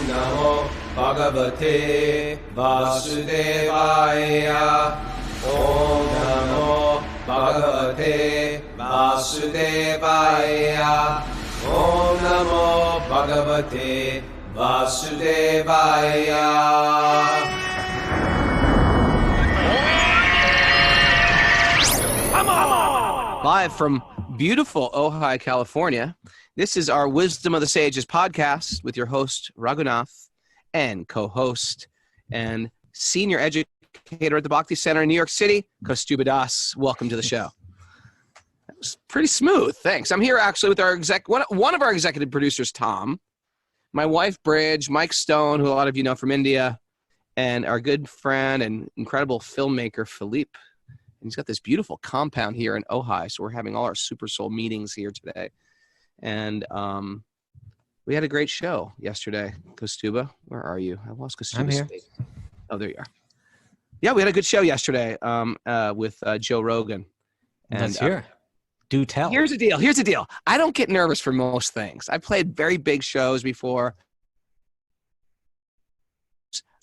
Namo Bhagavate Vasudevaya. Om Namo Bhagavate Vasudevaya. Om Namo Bhagavate Vasudevaya. Live from beautiful Ojai, California, this is our Wisdom of the Sages podcast with your host, Raghunath, and co-host and senior educator at the Bhakti Center in New York City, Kaustubha. Welcome to the show. That was pretty smooth. Thanks. I'm here actually with our one of our executive producers, Tom, my wife, Bridge, Mike Stone, who a lot of you know from India, and our good friend and incredible filmmaker, Philippe. And he's got this beautiful compound here in Ojai, so we're having all our Super Soul meetings here today. And we had a great show yesterday. Kaustubha, where are you? I lost Kaustubha. I'm here. Oh, there you are. Yeah, we had a good show yesterday with Joe Rogan. And, Let's hear. Do tell. Here's the deal. I don't get nervous for most things. I've played very big shows before.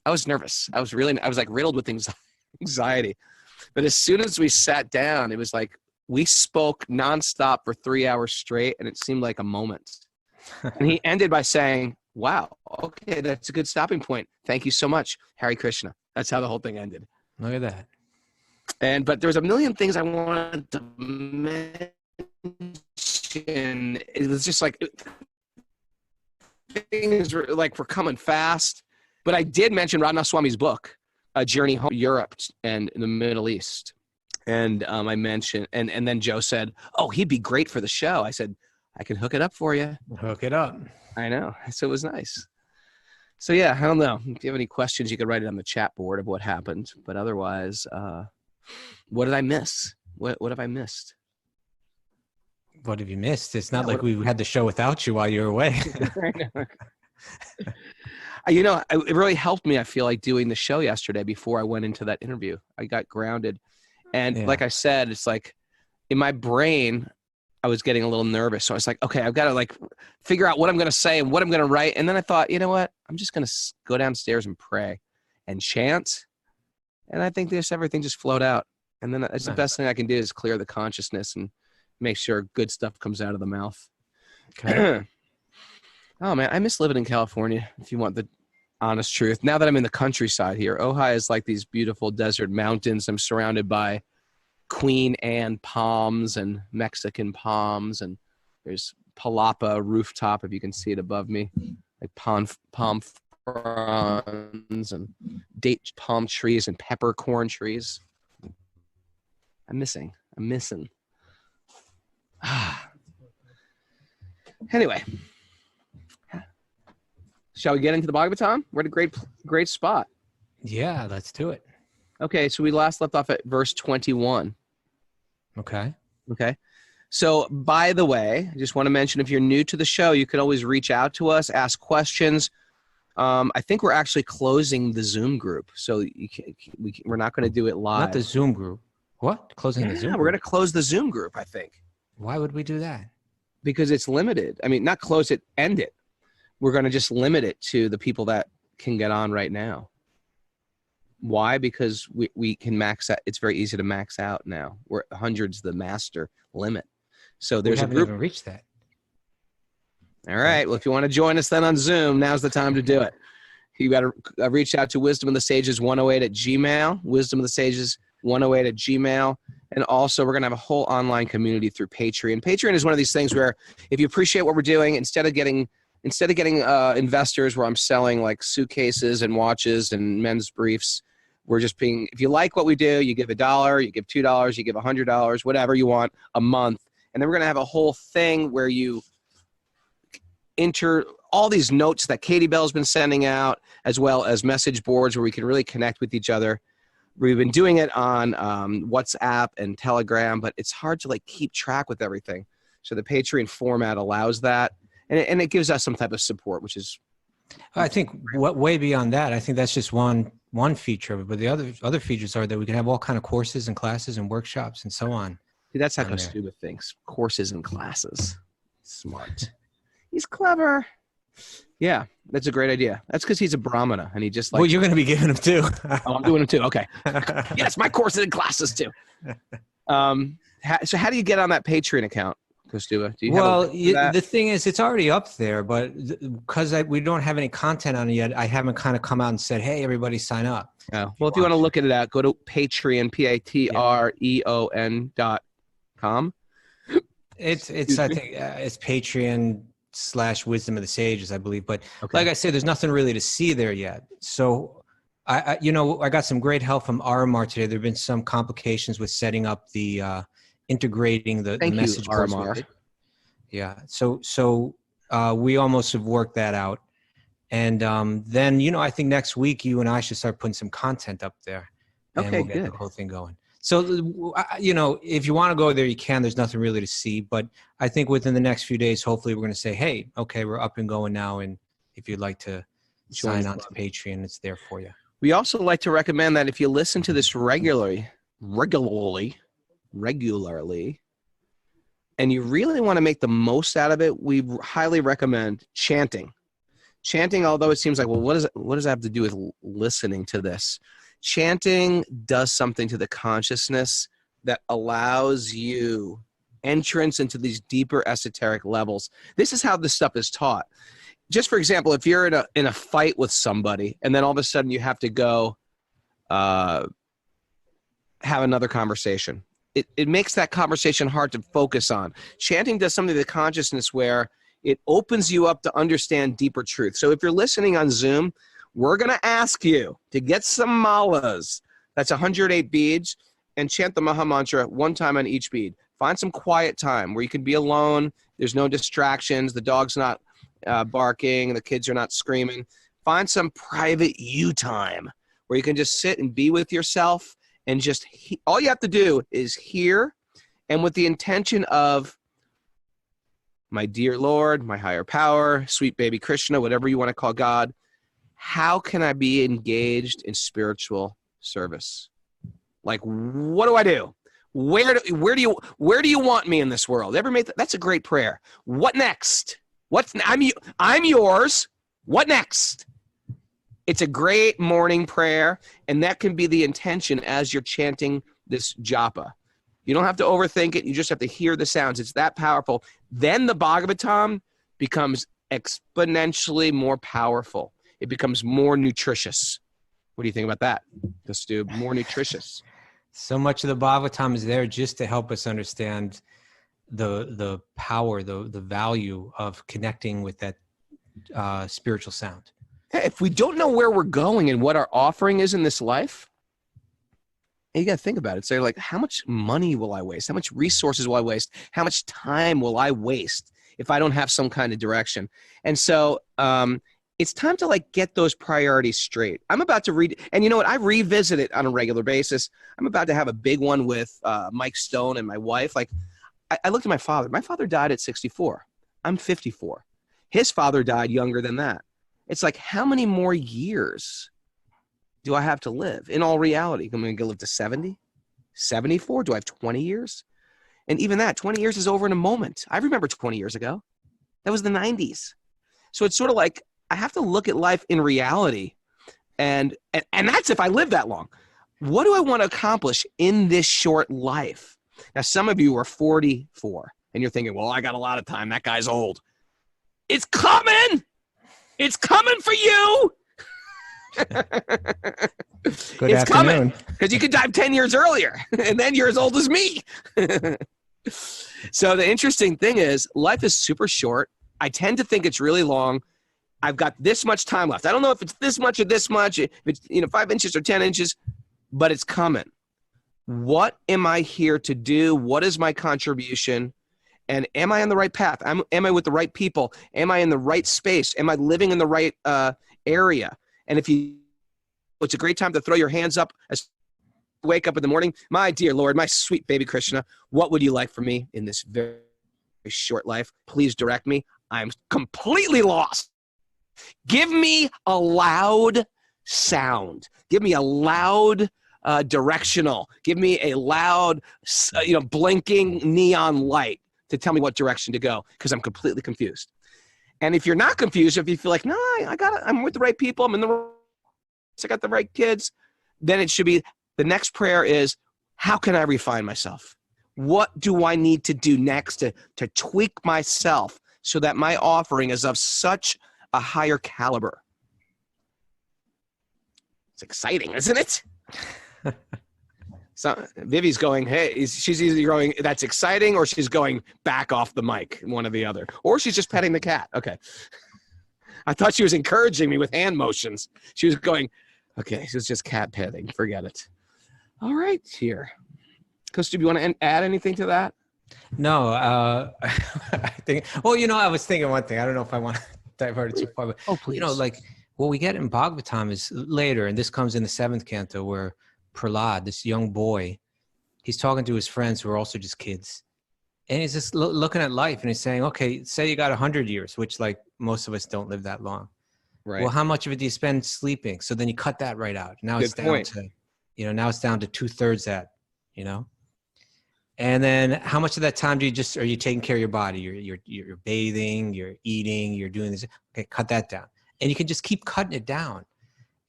I was nervous. I was like riddled with anxiety. But as soon as we sat down, it was like we spoke nonstop for 3 hours straight, and it seemed like a moment. And he ended by saying, wow, okay, that's a good stopping point. Thank you so much, Hare Krishna. That's how the whole thing ended. Look at that. But there was a million things I wanted to mention. It was just like things were coming fast. But I did mention Radhanath Swami's book, A Journey Home to Europe and the Middle East. And I mentioned, and then Joe said, oh, he'd be great for the show. I said, I can hook it up for you. Hook it up. I know. So it was nice. So yeah, I don't know. If you have any questions, you could write it on the chat board of what happened. But otherwise, what did I miss? What have I missed? What have you missed? It's not like we had the show without you while you were away. You know, it really helped me, I feel like, doing the show yesterday before I went into that interview. I got grounded. And like I said, it's like in my brain, I was getting a little nervous. So I was like, okay, I've got to figure out what I'm going to say and what I'm going to write. And then I thought, you know what? I'm just going to go downstairs and pray and chant. And I think everything just flowed out. And then that's the best thing I can do is clear the consciousness and make sure good stuff comes out of the mouth. Okay. Oh, man, I miss living in California, if you want the honest truth. Now that I'm in the countryside here, Ojai is like these beautiful desert mountains. I'm surrounded by Queen Anne palms and Mexican palms, and there's palapa rooftop, if you can see it above me, like palm fronds and date palm trees and peppercorn trees. I'm missing. Anyway. Shall we get into the Bhagavatam? We're at a great spot. Yeah, let's do it. Okay, so we last left off at verse 21. Okay. So, by the way, I just want to mention, if you're new to the show, you could always reach out to us, ask questions. I think we're actually closing the Zoom group, so we're not going to do it live. Not the Zoom group. What? Closing the Zoom group? We're going to close the Zoom group, I think. Why would we do that? Because it's limited. I mean, not close it, end it. We're going to just limit it to the people that can get on right now. Why? Because we can max out. It's very easy to max out now. We're hundreds the master limit. So there's a group. We haven't even reached that. All right. Well, if you want to join us then on Zoom, now's the time to do it. You got to reach out to Wisdom of the Sages 108 at Gmail, Wisdom of the Sages 108 at Gmail. And also we're going to have a whole online community through Patreon. Patreon is one of these things where if you appreciate what we're doing, instead of getting investors where I'm selling like suitcases and watches and men's briefs, we're just being, if you like what we do, you give $1, you give $2, you give $100, whatever you want a month. And then we're going to have a whole thing where you enter all these notes that Katie Bell's been sending out, as well as message boards where we can really connect with each other. We've been doing it on WhatsApp and Telegram, but it's hard to keep track with everything. So the Patreon format allows that. And it gives us some type of support, which is. I think way beyond that, I think that's just one feature of it. But the other features are that we can have all kind of courses and classes and workshops and so on. See, that's how Kaustubha thinks. Courses and classes. Smart. He's clever. Yeah. That's a great idea. That's because he's a Brahmana and he just like. Well, you're going to be giving them too. Oh, I'm doing them too. Okay. Yes, my courses and classes too. So how do you get on that Patreon account, Kaustubha? Do you Well, the thing is, it's already up there, but because we don't have any content on it yet, I haven't kind of come out and said, hey, everybody sign up. Oh. Well, if you want to look at it out, go to Patreon, Patreon.com. It's I think it's Patreon/Wisdom of the Sages, I believe. But like I said, there's nothing really to see there yet. So I got some great help from RMR today. There've been some complications with setting up the integrating the message boards. RMR. Yeah. So we almost have worked that out. And then, I think next week you and I should start putting some content up there. And we'll get the whole thing going. So, if you want to go there, you can. There's nothing really to see. But I think within the next few days, hopefully we're going to say, hey, okay, we're up and going now. And if you'd like to sign on to Patreon, it's there for you. We also like to recommend that if you listen to this regularly, and you really want to make the most out of it, we highly recommend chanting. Chanting, although it seems like, well, what does that have to do with listening to this? Chanting does something to the consciousness that allows you entrance into these deeper esoteric levels. This is how this stuff is taught. Just for example, if you're in a fight with somebody and then all of a sudden you have to go have another conversation, it makes that conversation hard to focus on. Chanting does something to the consciousness where it opens you up to understand deeper truth. So if you're listening on Zoom, we're going to ask you to get some malas. That's 108 beads, and chant the Maha Mantra one time on each bead. Find some quiet time where you can be alone. There's no distractions. The dog's not barking. The kids are not screaming. Find some private you time where you can just sit and be with yourself and just all you have to do is hear, and with the intention of my dear Lord, my higher power, sweet baby Krishna, whatever you want to call God, how can I be engaged in spiritual service? Like, what do I do? Where do you want me in this world? Ever made that? That's a great prayer. What next? I'm yours. What next? It's a great morning prayer, and that can be the intention as you're chanting this japa. You don't have to overthink it. You just have to hear the sounds. It's that powerful. Then the Bhagavatam becomes exponentially more powerful. It becomes more nutritious. What do you think about that, Kaustubha? More nutritious. So much of the Bhagavatam is there just to help us understand the power, the value of connecting with that spiritual sound. Hey, if we don't know where we're going and what our offering is in this life, you got to think about it. So like, how much money will I waste? How much resources will I waste? How much time will I waste if I don't have some kind of direction? And so it's time to like get those priorities straight. I'm about to read, and you know what? I revisit it on a regular basis. I'm about to have a big one with Mike Stone and my wife. Like, I looked at my father. My father died at 64. I'm 54. His father died younger than that. It's like, how many more years do I have to live? In all reality, I'm going to live to 70, 74. Do I have 20 years? And even that, 20 years is over in a moment. I remember 20 years ago. That was the 90s. So it's sort of like, I have to look at life in reality. And that's if I live that long. What do I want to accomplish in this short life? Now, some of you are 44 and you're thinking, well, I got a lot of time. That guy's old. It's coming. It's coming for you. Good afternoon. Coming because you could die 10 years earlier and then you're as old as me. So the interesting thing is life is super short. I tend to think it's really long. I've got this much time left. I don't know if it's this much or this much, if it's 5 inches or 10 inches, but it's coming. What am I here to do? What is my contribution? And am I on the right path? Am I with the right people? Am I in the right space? Am I living in the right area? And it's a great time to throw your hands up as you wake up in the morning. My dear Lord, my sweet baby Krishna, what would you like for me in this very short life? Please direct me. I'm completely lost. Give me a loud sound. Give me a loud directional. Give me a loud, blinking neon light to tell me what direction to go because I'm completely confused. And if you're not confused, if you feel like, no, I'm with the right people, I got the right kids, then it should be, the next prayer is, how can I refine myself? What do I need to do next to tweak myself so that my offering is of such a higher caliber? It's exciting, isn't it? So Vivi's going, hey, she's either going, that's exciting, or she's going back off the mic, one or the other. Or she's just petting the cat. Okay. I thought she was encouraging me with hand motions. She was going, okay, she was just cat petting. Forget it. All right, here. Kaustubha, you want to add anything to that? No, I think, well, I was thinking one thing. I don't know if I want to divert it too far, but, please. Like what we get in Bhagavatam is later, and this comes in the 7th canto, where Prahlad, this young boy, he's talking to his friends who are also just kids. And he's just looking at life, and he's saying, okay, say you got 100 years, which like most of us don't live that long. Right. Well, how much of it do you spend sleeping? So then you cut that right out. Now it's down to, now it's down to 2/3 that, And then how much of that time are you taking care of your body? You're bathing, you're eating, you're doing this. Okay, cut that down. And you can just keep cutting it down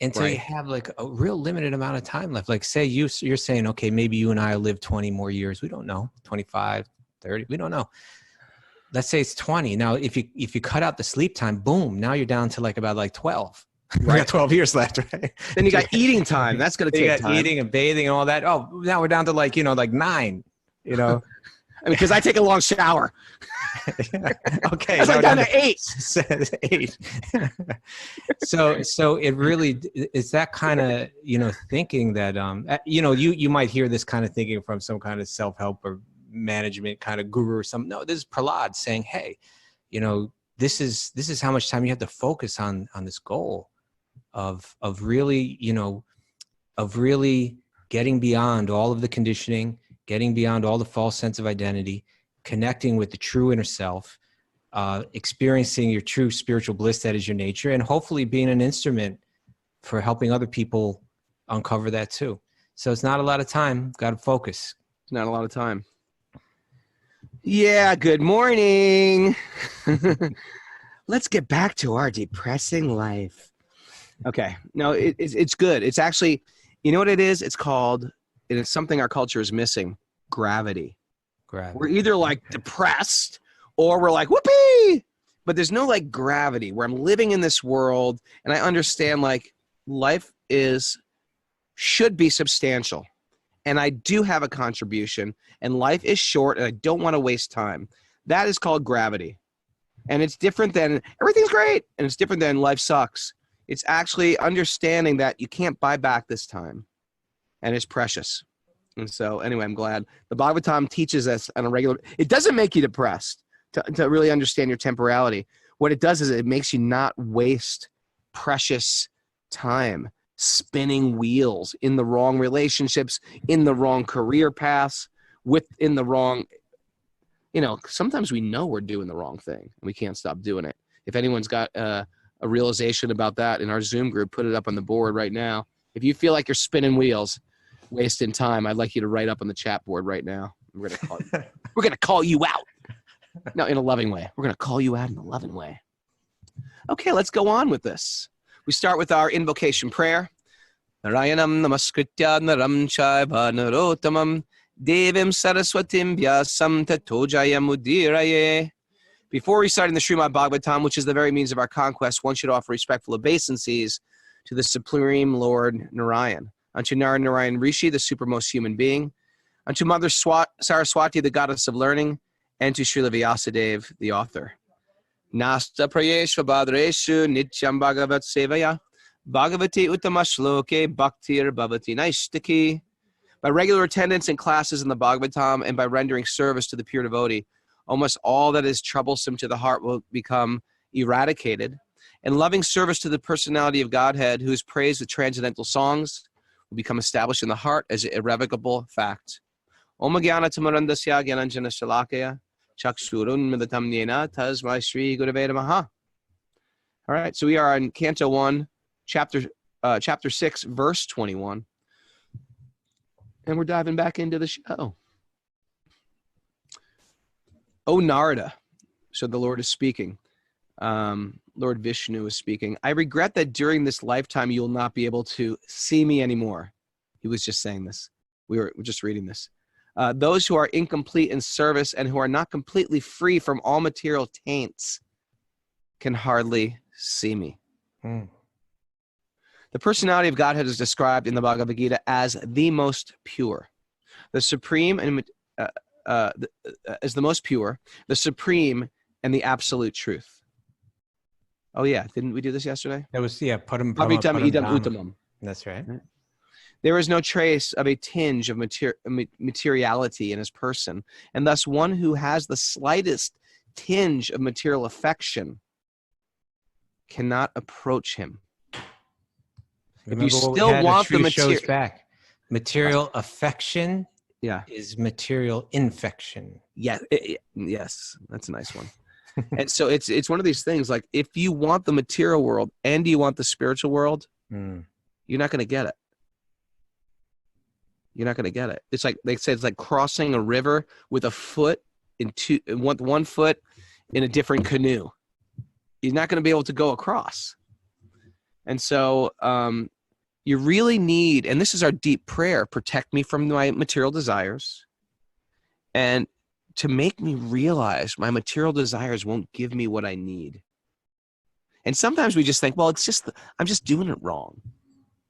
until you have like a real limited amount of time left. Like say you're saying, okay, maybe you and I will live 20 more years. We don't know, 25, 30, we don't know. Let's say it's 20. Now, if you cut out the sleep time, boom, now you're down to like about like 12. Right. We got 12 years left, right? Then you got eating time. That's going to take time. Eating and bathing and all that. Oh, now we're down to like, like 9, because I take a long shower. Okay. It's like down to 8. 8. So it really is that kind of, thinking that, you might hear this kind of thinking from some kind of self-help or management kind of guru or something. No, this is Prahlad saying, hey, this is how much time you have to focus on this goal of really, of really getting beyond all of the conditioning, getting beyond all the false sense of identity, connecting with the true inner self, experiencing your true spiritual bliss that is your nature, and hopefully being an instrument for helping other people uncover that too. So it's not a lot of time. Got to focus. It's not a lot of time. Yeah, good morning. Let's get back to our depressing life. Okay. No, it's good. It's actually, you know what it is? It's called, and it's something our culture is missing, gravity. We're either like depressed or we're like, whoopee! But there's no like gravity where I'm living in this world and I understand like life should be substantial. And I do have a contribution, and life is short, and I don't want to waste time. That is called gravity. And it's different than everything's great, and it's different than life sucks. It's actually understanding that you can't buy back this time, and it's precious. And so anyway, I'm glad. The Bhagavatam teaches us on a regular, it doesn't make you depressed to really understand your temporality. What it does is it makes you not waste precious time spinning wheels in the wrong relationships, in the wrong career paths, in the wrong, sometimes we know we're doing the wrong thing and we can't stop doing it. If anyone's got a realization about that in our Zoom group, put it up on the board right now. If you feel like you're spinning wheels, wasting time, I'd like you to write up on the chat board right now. We're going to call you out. No, in a loving way. We're going to call you out in a loving way. Okay, let's go on with this. We start with our invocation prayer. Narayanam namaskritya naram chaiva narotamam devim saraswatim vyasam tato jayamudiraye. Before reciting the Srimad Bhagavatam, which is the very means of our conquest, one should offer respectful obeisances to the Supreme Lord Narayan, unto Narayan Rishi, the supermost human being, unto Mother Saraswati, the goddess of learning, and to Srila Vyasadeva, the author. Nasta prayeshva badreshu nityam bhagavat sevaya bhagavati utamashloke bhaktir bhavati naishtaki. By regular attendance in classes in the Bhagavatam and by rendering service to the pure devotee, almost all that is troublesome to the heart will become eradicated, and loving service to the personality of Godhead, who is praised with transcendental songs, will become established in the heart as an irrevocable fact. Om Jnana Tamarandasya Gyananjana Shalakaya Chakshurun Midatam Yena Tasmai Shri Gurave Namaha. All right, so we are in Canto 1, chapter 6, verse 21. And we're diving back into the show. O Narada, so the Lord is speaking, Lord Vishnu was speaking. I regret that during this lifetime, you will not be able to see me anymore. He was just saying this. We're just reading this. Those who are incomplete in service and who are not completely free from all material taints can hardly see me. The personality of Godhead is described in the Bhagavad Gita as the most pure. The supreme and as the most pure, the supreme and the absolute truth. Oh yeah, didn't we do this yesterday? That was Padam Avitam idam Dhamma. uttamam. That's right. There is no trace of a tinge of materiality in his person, and thus one who has the slightest tinge of material affection cannot approach him. Remember if you still want the material affection yeah, is material infection. Yeah, yes, that's a nice one. And so it's one of these things, like if you want the material world and you want the spiritual world, you're not going to get it. You're not going to get it. It's like they say, it's like crossing a river with a foot in one foot in a different canoe. You're not going to be able to go across. And so you really need, and this is our deep prayer, protect me from my material desires, and to make me realize my material desires won't give me what I need. And sometimes we just think, well, it's just, I'm just doing it wrong.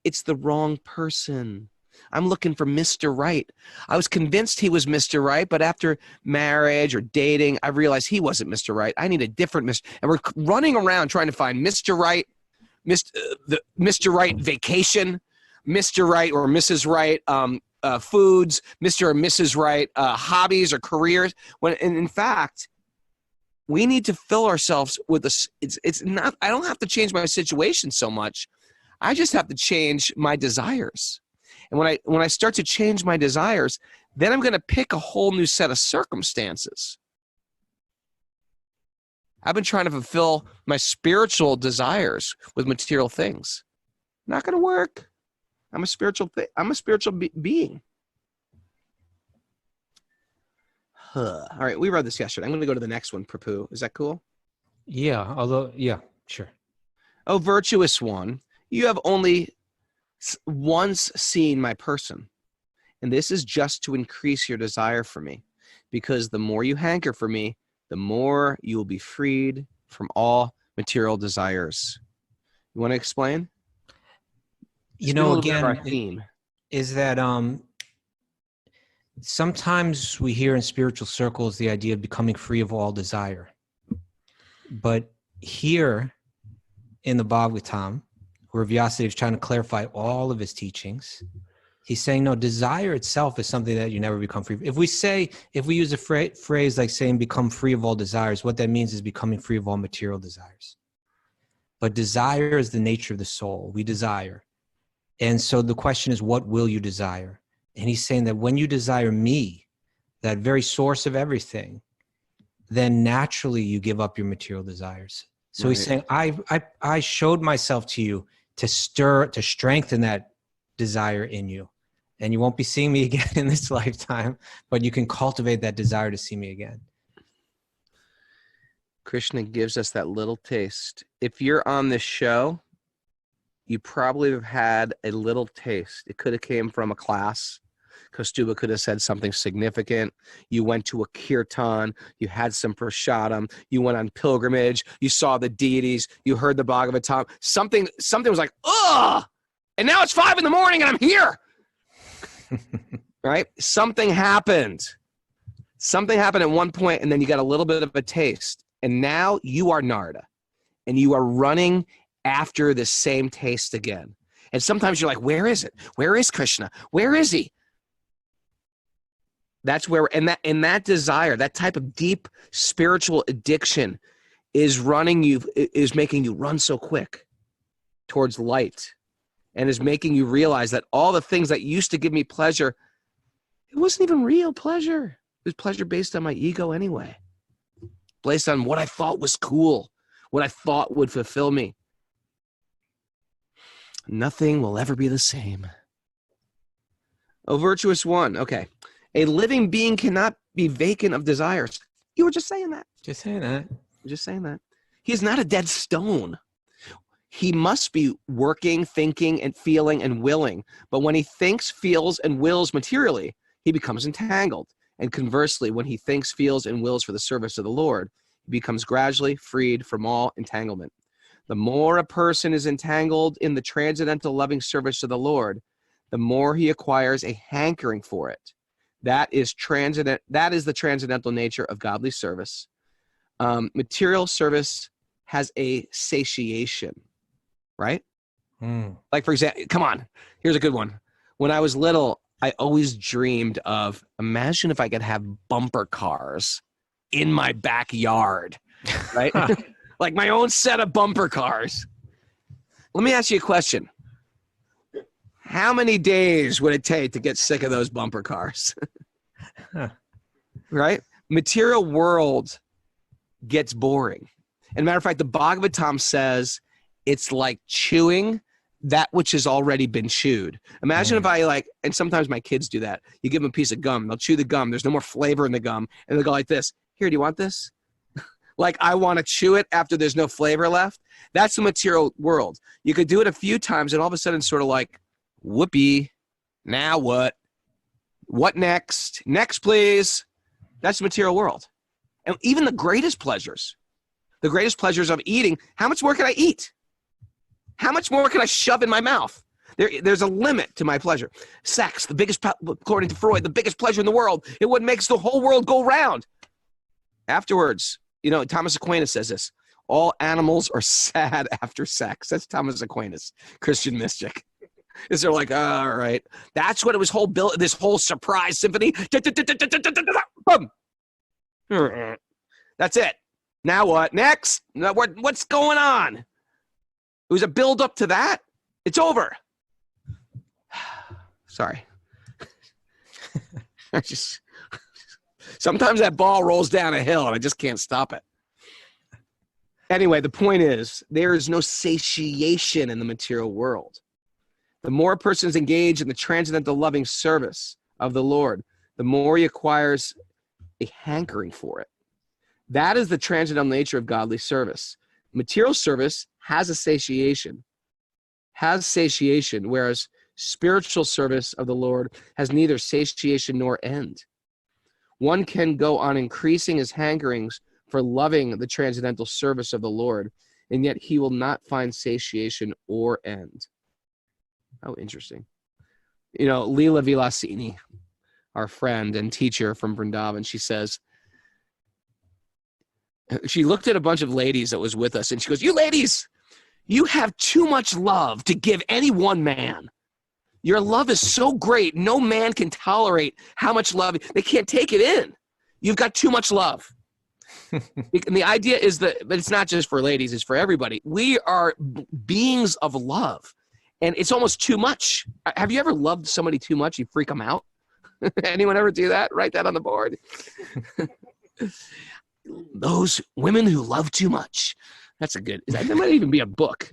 It's the wrong person. I'm looking for Mr. Right. I was convinced he was Mr. Right, but after marriage or dating, I realized he wasn't Mr. Right. I need a different Mr. And we're running around trying to find Mr. Right, Mr. Right vacation, Mr. Right or Mrs. Right foods, Mr. or Mrs. Right hobbies or careers. When in fact, we need to fill ourselves with this. It's not. I don't have to change my situation so much. I just have to change my desires. And when I start to change my desires, then I'm going to pick a whole new set of circumstances. I've been trying to fulfill my spiritual desires with material things. Not going to work. I'm a spiritual being. All right, we read this yesterday. I'm going to go to the next one, Prabhu. Is that cool? Yeah, sure. Oh, virtuous one, you have only once seen my person, and this is just to increase your desire for me, because the more you hanker for me, the more you will be freed from all material desires. You want to explain? Again, our theme is that sometimes we hear in spiritual circles the idea of becoming free of all desire. But here in the Bhagavatam, where Vyasadeva is trying to clarify all of his teachings, he's saying, no, desire itself is something that you never become free of. If we use a phrase like saying become free of all desires, what that means is becoming free of all material desires. But desire is the nature of the soul. We desire. And so the question is, what will you desire? And he's saying that when you desire me, that very source of everything, then naturally you give up your material desires. So he's saying, I showed myself to you to strengthen that desire in you. And you won't be seeing me again in this lifetime, but you can cultivate that desire to see me again. Krishna gives us that little taste. If you're on this show, you probably have had a little taste. It could have came from a class. Kaustubha could have said something significant. You went to a kirtan. You had some prasadam. You went on pilgrimage. You saw the deities. You heard the Bhagavatam. Something was like, ugh! And now it's 5 a.m. and I'm here. Right? Something happened. Something happened at one point, and then you got a little bit of a taste. And now you are Narada. And you are running after the same taste again. And sometimes you're like, where is it? Where is Krishna? Where is he? That's where, and that desire, that type of deep spiritual addiction is making you run so quick towards light, and is making you realize that all the things that used to give me pleasure, it wasn't even real pleasure. It was pleasure based on my ego anyway, based on what I thought was cool, what I thought would fulfill me. Nothing will ever be the same. Oh, virtuous one. Okay. A living being cannot be vacant of desires. You were just saying that. Just saying that. Just saying that. He is not a dead stone. He must be working, thinking, and feeling and willing. But when he thinks, feels, and wills materially, he becomes entangled. And conversely, when he thinks, feels, and wills for the service of the Lord, he becomes gradually freed from all entanglement. The more a person is entangled in the transcendental loving service of the Lord, the more he acquires a hankering for it. That is the transcendental nature of godly service. Material service has a satiation, right? Like, for example, come on, here's a good one. When I was little, I always dreamed of, imagine if I could have bumper cars in my backyard, right? Like my own set of bumper cars. Let me ask you a question. How many days would it take to get sick of those bumper cars? Right? Material world gets boring. And matter of fact, the Bhagavatam says it's like chewing that which has already been chewed. Imagine if I and sometimes my kids do that. You give them a piece of gum, they'll chew the gum. There's no more flavor in the gum. And they'll go like this. Here, do you want this? Like, I want to chew it after there's no flavor left. That's the material world. You could do it a few times and all of a sudden it's sort of like, whoopee, now what? What next? Next, please. That's the material world. And even the greatest pleasures of eating, how much more can I eat? How much more can I shove in my mouth? There's a limit to my pleasure. Sex, according to Freud, the biggest pleasure in the world. It what makes the whole world go round. Afterwards, Thomas Aquinas says this, all animals are sad after sex. That's Thomas Aquinas, Christian mystic. Is they're like, all right. That's what it was this whole surprise symphony. Boom. That's it. Now what? Next? What's going on? It was a build up to that. It's over. Sorry. Sometimes that ball rolls down a hill and I just can't stop it. Anyway, the point is there is no satiation in the material world. The more a person is engaged in the transcendental loving service of the Lord, the more he acquires a hankering for it. That is the transcendental nature of godly service. Material service has a satiation, whereas spiritual service of the Lord has neither satiation nor end. One can go on increasing his hankerings for loving the transcendental service of the Lord, and yet he will not find satiation or end. Oh, interesting. Leela Vilasini, our friend and teacher from Vrindavan, she says, she looked at a bunch of ladies that was with us, and she goes, you ladies, you have too much love to give any one man. Your love is so great, no man can tolerate how much love. They can't take it in. You've got too much love. And the idea is but it's not just for ladies, it's for everybody. We are beings of love. And it's almost too much. Have you ever loved somebody too much? You freak them out? Anyone ever do that? Write that on the board. Those women who love too much. That might even be a book.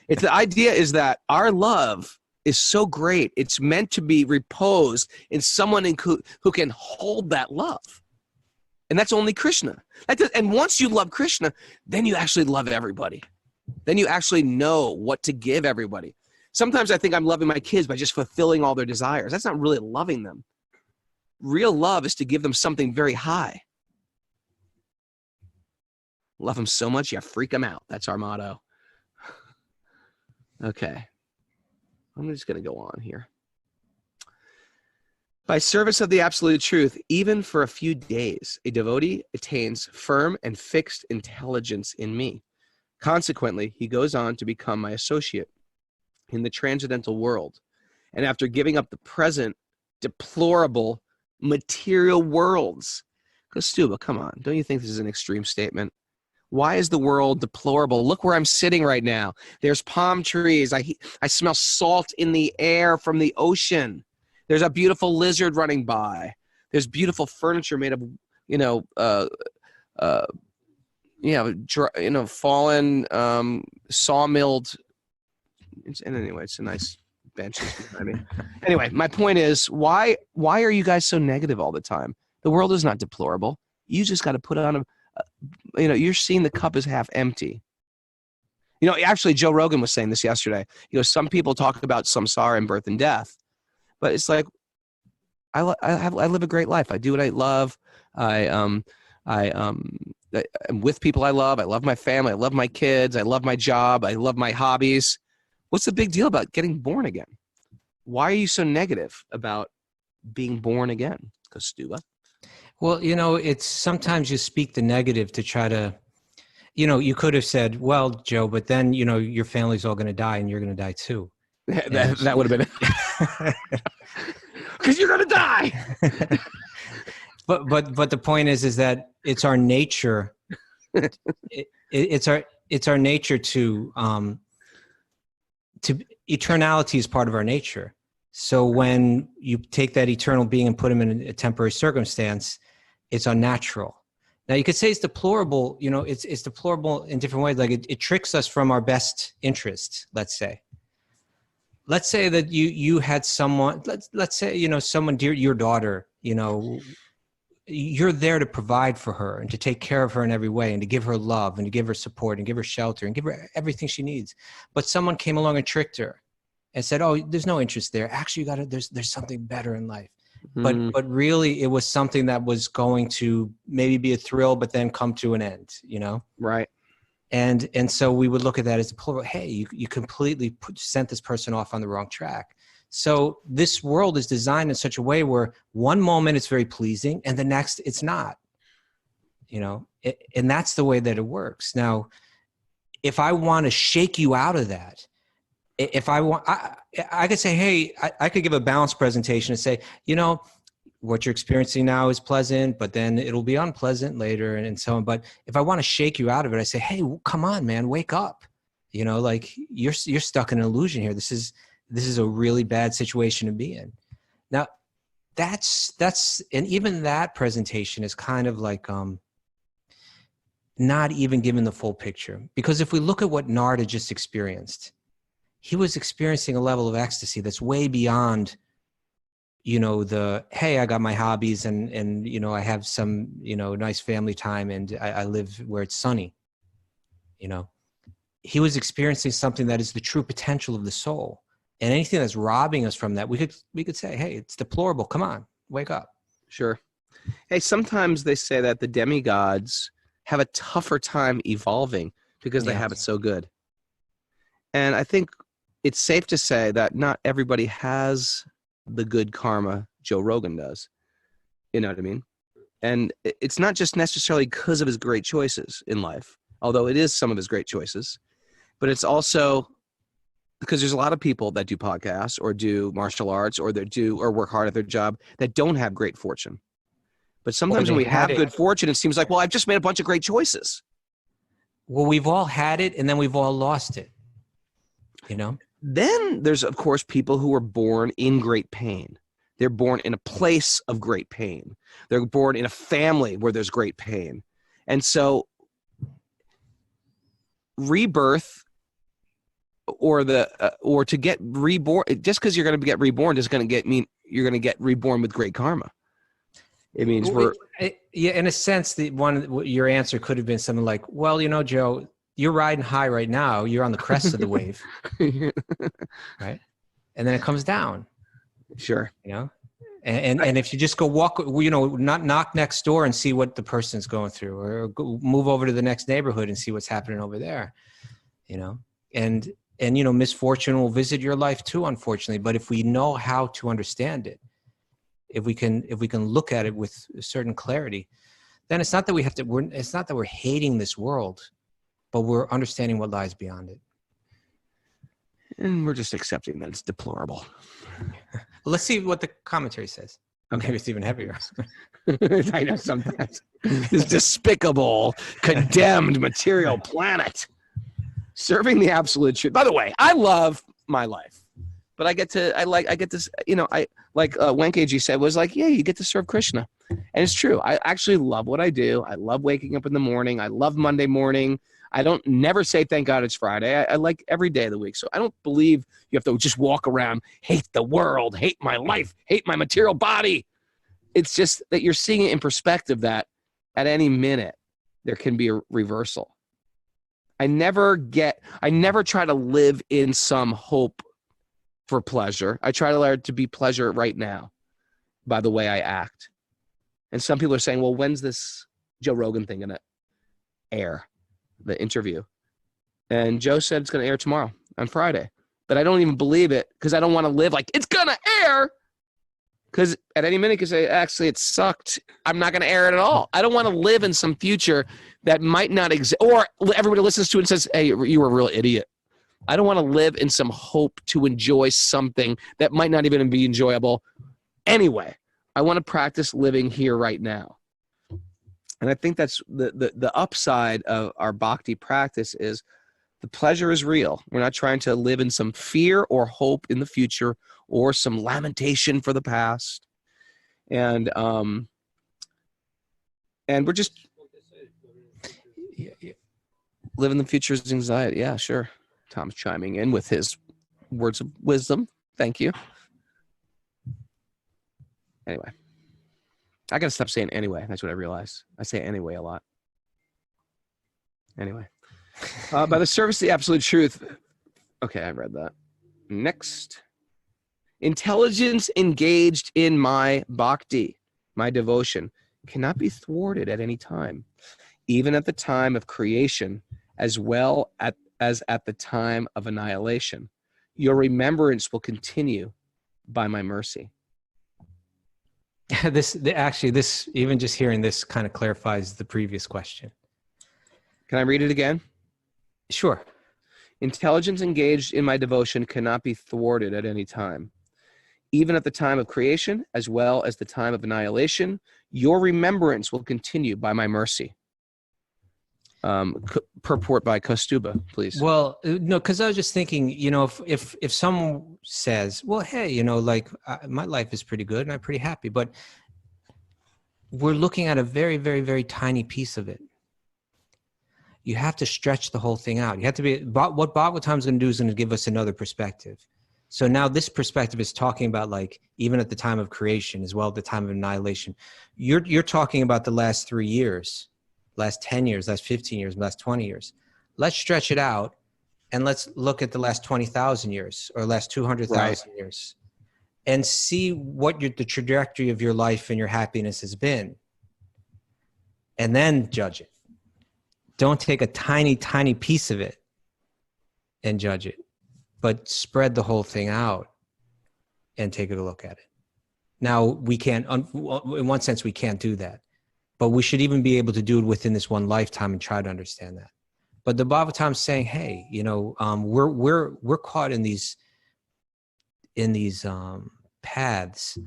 The idea is that our love is so great. It's meant to be reposed in someone who can hold that love. And that's only Krishna. And once you love Krishna, then you actually love everybody. Then you actually know what to give everybody. Sometimes I think I'm loving my kids by just fulfilling all their desires. That's not really loving them. Real love is to give them something very high. Love them so much, you freak them out. That's our motto. Okay. I'm just going to go on here. By service of the absolute truth, even for a few days, a devotee attains firm and fixed intelligence in me. Consequently, he goes on to become my associate in the transcendental world. And after giving up the present deplorable material worlds, Kaustubha, come on, don't you think this is an extreme statement? Why is the world deplorable? Look where I'm sitting right now. There's palm trees. I smell salt in the air from the ocean. There's a beautiful lizard running by. There's beautiful furniture made of, fallen, sawmilled. Anyway, it's a nice bench. I mean, anyway, my point is, why are you guys so negative all the time? The world is not deplorable. You just got to put on you're seeing the cup is half empty. Actually, Joe Rogan was saying this yesterday. He goes, some people talk about samsara and birth and death, but it's like, I live a great life. I do what I love. I'm with people I love. I love my family. I love my kids. I love my job. I love my hobbies. What's the big deal about getting born again? Why are you so negative about being born again, Kaustubha? Well, it's sometimes you speak the negative to try to, you could have said, well, Joe, but then, your family's all going to die and you're going to die too. that would have been it. Because you're going to die. But the point is that it's our nature. It's our nature to eternality is part of our nature. So when you take that eternal being and put him in a temporary circumstance, it's unnatural. Now you could say it's deplorable, it's deplorable in different ways. Like it tricks us from our best interests, let's say. Let's say that you had someone, let's say, someone dear, your daughter, you're there to provide for her and to take care of her in every way and to give her love and to give her support and give her shelter and give her everything she needs. But someone came along and tricked her and said, oh, there's no interest there. Actually, there's something better in life. But really it was something that was going to maybe be a thrill, but then come to an end, Right. And so we would look at that as a plural. Hey, you completely sent this person off on the wrong track. So this world is designed in such a way where one moment it's very pleasing and the next it's not, and that's the way that it works. Now, if I want to shake you out of that, if I want, I could say, hey, I could give a balanced presentation and say, what you're experiencing now is pleasant, but then it'll be unpleasant later and so on. But if I want to shake you out of it, I say, hey, come on, man, wake up. Like you're stuck in an illusion here. This is a really bad situation to be in. Now that's, and even that presentation is kind of like, not even given the full picture, because if we look at what Narada just experienced, he was experiencing a level of ecstasy that's way beyond, hey, I got my hobbies and I have some, nice family time and I live where it's sunny. He was experiencing something that is the true potential of the soul. And anything that's robbing us from that, we could say, hey, it's deplorable. Come on, wake up. Sure. Hey, sometimes they say that the demigods have a tougher time evolving because they have it so good. And I think it's safe to say that not everybody has the good karma Joe Rogan does. You know what I mean? And it's not just necessarily because of his great choices in life, although it is some of his great choices, but it's also because there's a lot of people that do podcasts or do martial arts or work hard at their job that don't have great fortune. But sometimes when we have good fortune, it seems like, well, I've just made a bunch of great choices. Well, we've all had it and then we've all lost it, Then there's, of course, people who are born in great pain. They're born in a place of great pain. They're born in a family where there's great pain. And so rebirth or to get reborn, just because you're going to get reborn is going to mean you're going to get reborn with great karma. It means in a sense, your answer could have been something like, well, Joe, you're riding high right now. You're on the crest of the wave, right? And then it comes down. Sure. And if you just go walk, not knock next door and see what the person's going through, or go move over to the next neighborhood and see what's happening over there, and misfortune will visit your life too, unfortunately. But if we know how to understand it, if we can look at it with a certain clarity, then it's not that it's not that we're hating this world, but we're understanding what lies beyond it. And we're just accepting that it's deplorable. Well, let's see what the commentary says. Okay. Maybe it's even heavier. I know sometimes. This despicable, condemned material planet. Serving the absolute truth. By the way, I love my life. But I get this, Wenkeji said, was like, yeah, you get to serve Krishna. And it's true. I actually love what I do. I love waking up in the morning. I love Monday morning. I don't never say, thank God it's Friday. I like every day of the week. So I don't believe you have to just walk around, hate the world, hate my life, hate my material body. It's just that you're seeing it in perspective that at any minute, there can be a reversal. I never try to live in some hope for pleasure. I try to learn to be pleasure right now by the way I act. And some people are saying, well, when's this Joe Rogan thing going to air, the interview? And Joe said it's going to air tomorrow on Friday. But I don't even believe it because I don't want to live like it's going to air. Because at any minute you can say, actually, it sucked. I'm not going to air it at all. I don't want to live in some future that might not exist. Or everybody listens to it and says, hey, you were a real idiot. I don't want to live in some hope to enjoy something that might not even be enjoyable anyway. I want to practice living here right now. And I think that's the upside of our bhakti practice is the pleasure is real. We're not trying to live in some fear or hope in the future or some lamentation for the past. And we're just live in the future's anxiety. Yeah, sure. Tom's chiming in with his words of wisdom. Thank you. Anyway, I got to stop saying anyway. That's what I realized. I say anyway a lot. Anyway. By the service of the absolute truth. Okay, I read that. Next. Intelligence engaged in my bhakti, my devotion, cannot be thwarted at any time, even at the time of creation, as well as at the time of annihilation. Your remembrance will continue by my mercy. This even just hearing this kind of clarifies the previous question. Can I read it again? Sure. Intelligence engaged in my devotion cannot be thwarted at any time. Even at the time of creation, as well as the time of annihilation, your remembrance will continue by my mercy. Purport by Kaustubha, please. Well, no, because I was just thinking, if someone says, well, hey, my life is pretty good and I'm pretty happy, but we're looking at a very, very, very tiny piece of it. You have to stretch the whole thing out. You have to be, what Bhagavatam is going to do is going to give us another perspective. So now this perspective is talking about even at the time of creation as well, at the time of annihilation. You're talking about the last 3 years, last 10 years, last 15 years, last 20 years. Let's stretch it out and let's look at the last 20,000 years or last 200,000 years and see what the trajectory of your life and your happiness has been. And then judge it. Don't take a tiny, tiny piece of it and judge it, but spread the whole thing out and take a look at it. Now, we can't, in one sense, we can't do that, but we should even be able to do it within this one lifetime and try to understand that. But the Bhagavatam is saying, hey, we're caught in these paths,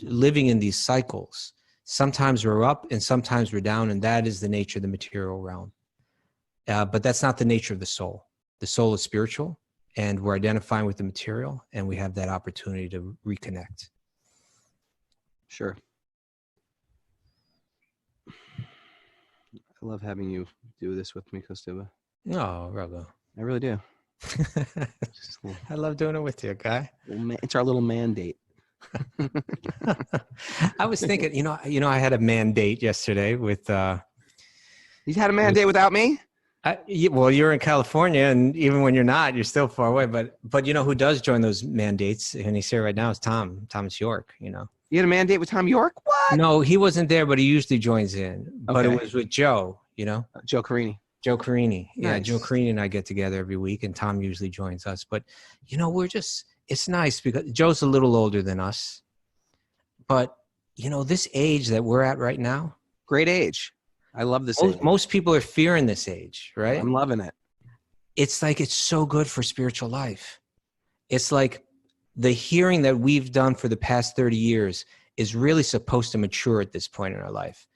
living in these cycles. Sometimes we're up and sometimes we're down, and that is the nature of the material realm. But that's not the nature of the soul. The soul is spiritual, and we're identifying with the material, and we have that opportunity to reconnect. Sure. I love having you do this with me, Kaustubha. No, Raghu. I really do. I love doing it with you, guy. It's our little mandate. I was thinking, I had a mandate yesterday with. You had a mandate without me? Well, you're in California, and even when you're not, you're still far away. But you know who does join those mandates, and he's here right now, is Thomas York. You had a mandate with Tom York? What? No, he wasn't there, but he usually joins in. But it was with Joe. Joe Carini. Joe Carini. Nice. Yeah, Joe Carini and I get together every week, and Tom usually joins us. But it's nice because Joe's a little older than us. But this age that we're at right now, great age. I love this age. Most people are fearing this age, right? I'm loving it. It's it's so good for spiritual life. It's like the hearing that we've done for the past 30 years is really supposed to mature at this point in our life,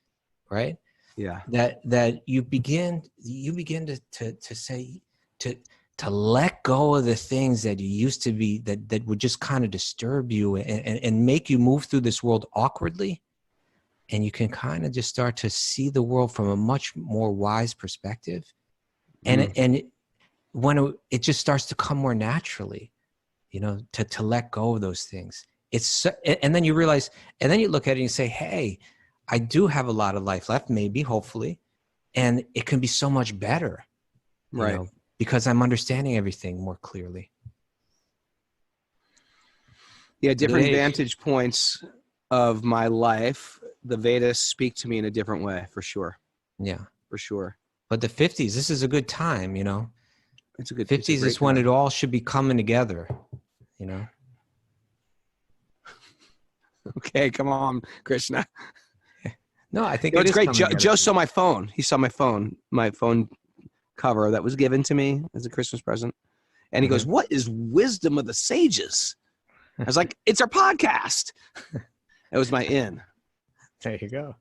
right? Yeah. That you begin to say, to let go of the things that you used to be, that would just kind of disturb you and make you move through this world awkwardly. And you can kind of just start to see the world from a much more wise perspective. And when it just starts to come more naturally, to let go of those things. And then you realize, and then you look at it and you say, hey, I do have a lot of life left, maybe, hopefully, And it can be so much better, right? Because I'm understanding everything more clearly. Yeah, different vantage points of my life. The Vedas speak to me in a different way, for sure. Yeah, for sure. But the 50s, this is a good time, It's a good 50s is when it all should be coming together, Okay, come on, Krishna. No, I think it's great. Joe saw my phone. He saw my phone cover that was given to me as a Christmas present. And he goes, "What is wisdom of the sages?" I was like, "It's our podcast." That was my in. There you go.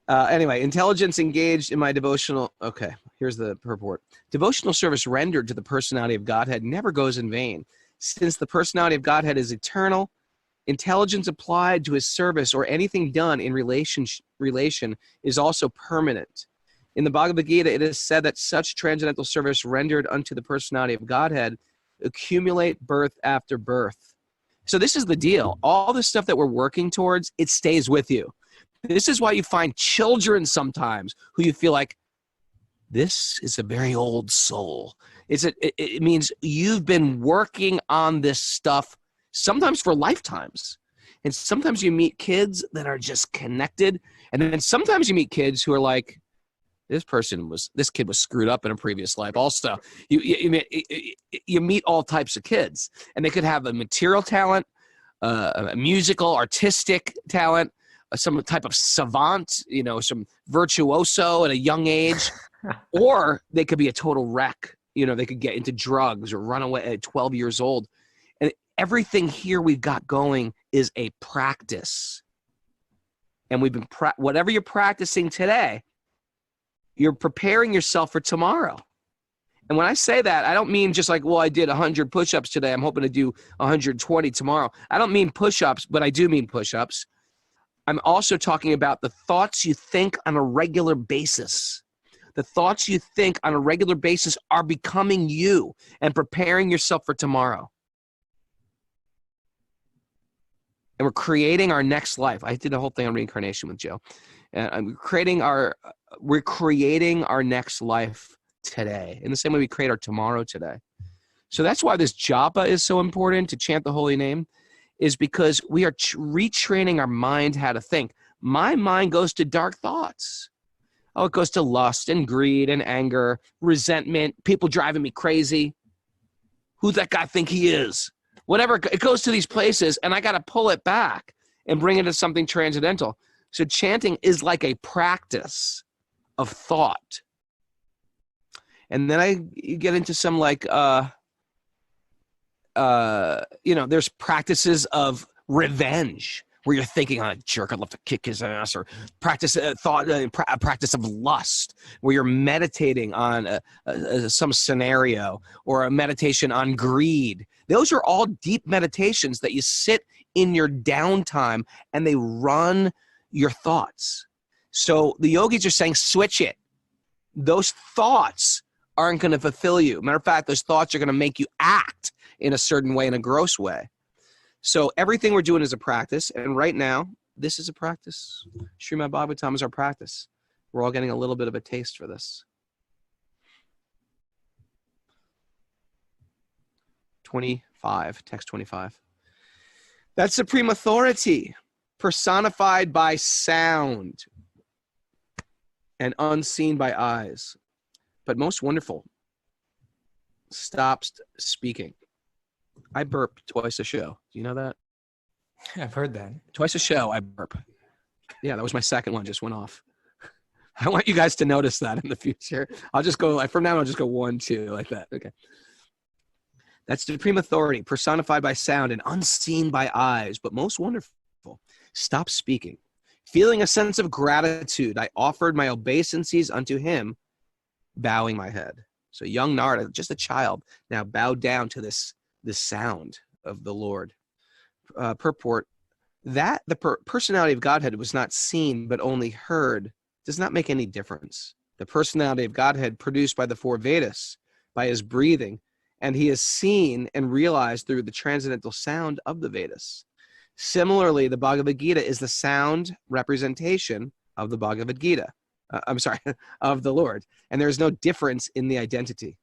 Anyway, intelligence engaged in my devotional. Okay, here's the purport. Devotional service rendered to the personality of Godhead never goes in vain. Since the personality of Godhead is eternal, intelligence applied to his service or anything done in relation is also permanent. In the Bhagavad Gita, it is said that such transcendental service rendered unto the personality of Godhead accumulate birth after birth. So this is the deal. All the stuff that we're working towards, it stays with you. This is why you find children sometimes who you feel like, this is a very old soul. It means you've been working on this stuff sometimes for lifetimes. And sometimes you meet kids that are just connected. And then sometimes you meet kids who are like, this kid was screwed up in a previous life. Also, you meet all types of kids, and they could have a material talent, a musical, artistic talent, some type of savant, some virtuoso at a young age, or they could be a total wreck. They could get into drugs or run away at 12 years old. And everything here we've got going is a practice. And we've been, whatever you're practicing today, you're preparing yourself for tomorrow. And when I say that, I don't mean just like, well, I did 100 push-ups today. I'm hoping to do 120 tomorrow. I don't mean push-ups, but I do mean push-ups. I'm also talking about the thoughts you think on a regular basis. The thoughts you think on a regular basis are becoming you and preparing yourself for tomorrow. And we're creating our next life. I did a whole thing on reincarnation with Joe. And we're creating our next life today in the same way we create our tomorrow today. So that's why this japa is so important, to chant the holy name, is because we are retraining our mind how to think. My mind goes to dark thoughts. Oh, it goes to lust and greed and anger, resentment, people driving me crazy. Who that guy think he is? Whatever, it goes to these places, and I got to pull it back and bring it to something transcendental. So chanting is like a practice of thought. And then you get into some there's practices of revenge where you're thinking, on a jerk, I'd love to kick his ass, or practice a practice of lust where you're meditating on some scenario, or a meditation on greed. Those are all deep meditations that you sit in your downtime and they run your thoughts. So the yogis are saying, switch it. Those thoughts aren't going to fulfill you. Matter of fact, those thoughts are going to make you act in a certain way, in a gross way. So everything we're doing is a practice. And right now, this is a practice. Srimad Bhagavatam is our practice. We're all getting a little bit of a taste for this. 25, text 25. That supreme authority, personified by sound and unseen by eyes, but most wonderful, stops speaking. I burp twice a show. Do you know that? I've heard that. Twice a show, I burp. Yeah, that was my second one, just went off. I want you guys to notice that in the future. I'll just go, from now on, I'll just go 1, 2, like that. Okay. That's supreme authority, personified by sound and unseen by eyes, but most wonderful. Stop speaking. Feeling a sense of gratitude, I offered my obeisances unto him, bowing my head. So young Narada, just a child, now bowed down to this sound of the Lord. Purport, that the personality of Godhead was not seen but only heard does not make any difference. The personality of Godhead produced by the 4 Vedas, by his breathing, and he is seen and realized through the transcendental sound of the Vedas. Similarly, the Bhagavad Gita is the sound representation of the Bhagavad Gita. of the Lord, and there is no difference in the identity.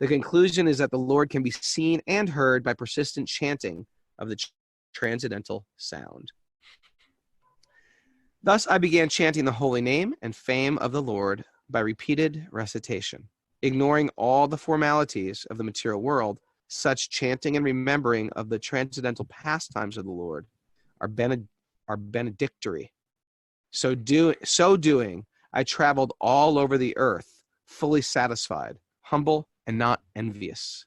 The conclusion is that the Lord can be seen and heard by persistent chanting of the transcendental sound. Thus I began chanting the holy name and fame of the Lord by repeated recitation. Ignoring all the formalities of the material world, such chanting and remembering of the transcendental pastimes of the Lord are benedictory. So doing, I traveled all over the earth, fully satisfied, humble, and not envious.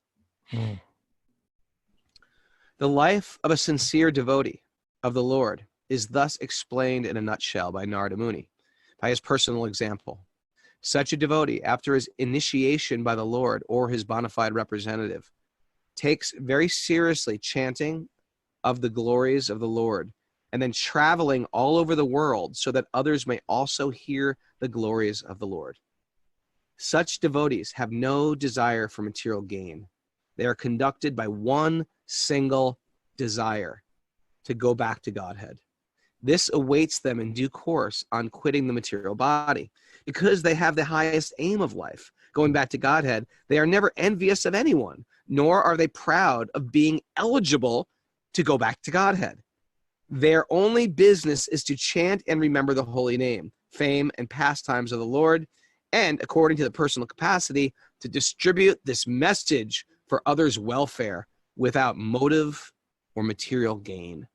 The life of a sincere devotee of the Lord is thus explained in a nutshell by Narada Muni, by his personal example. Such a devotee, after his initiation by the Lord or his bona fide representative, takes very seriously chanting of the glories of the Lord, and then traveling all over the world so that others may also hear the glories of the Lord. Such devotees have no desire for material gain. They are conducted by one single desire, to go back to Godhead. This awaits them in due course on quitting the material body. Because they have the highest aim of life, going back to Godhead, they are never envious of anyone, nor are they proud of being eligible to go back to Godhead. Their only business is to chant and remember the holy name, fame, and pastimes of the Lord, and, according to the personal capacity, to distribute this message for others' welfare without motive or material gain.